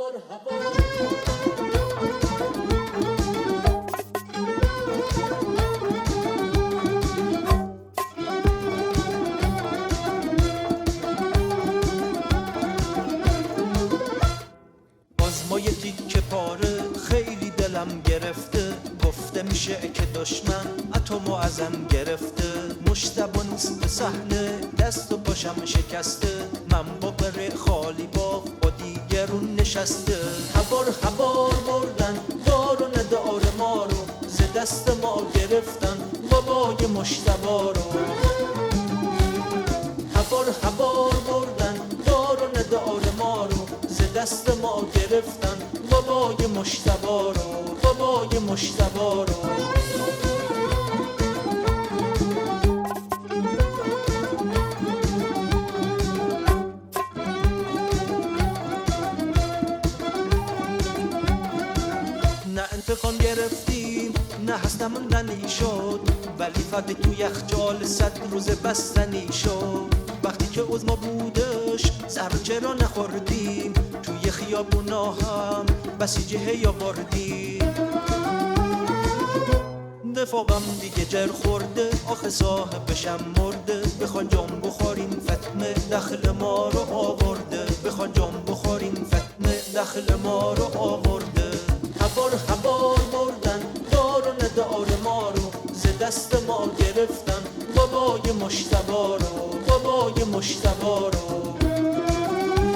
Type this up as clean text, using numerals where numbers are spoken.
هوار هوار باز ما یه تیکه پاره خیلی دلم گرفته، گفته میشه که دشمن اتمو ازم گرفته. مشتبه نیست به صحنه، دست و پاشم شکسته، من با بره خالی باغ با دیگرون نشسته. هوار هوار بردن دار و ندار ما رو، ز دست ما گرفتن بابای مشتبه رو. هوار هوار بردن دار و ندار ما رو، ز دست ما گرفتن بابای مشتبه رو، بابای مشتبه رو. نه انتقام گرفتیم نه هستموندنی شد، ولی فقط تو یخچال 100 روز بستنی شد. وقتی که عزما بودش سر چرا نخوردیم، توی خیابونا هم بسیجه هی آوردیم. دفاقم دیگه جر خورده، آخه صاحبشم مرده. بخوان جام بخوریم فتمه دخل ما رو آورده، بخوان جام بخوریم فتمه دخل ما رو آورده. هوار هوار بردن دار و ندار ما رو، ز دست ما گرفتن بابای مشتبه رو، بابای مشتبه رو.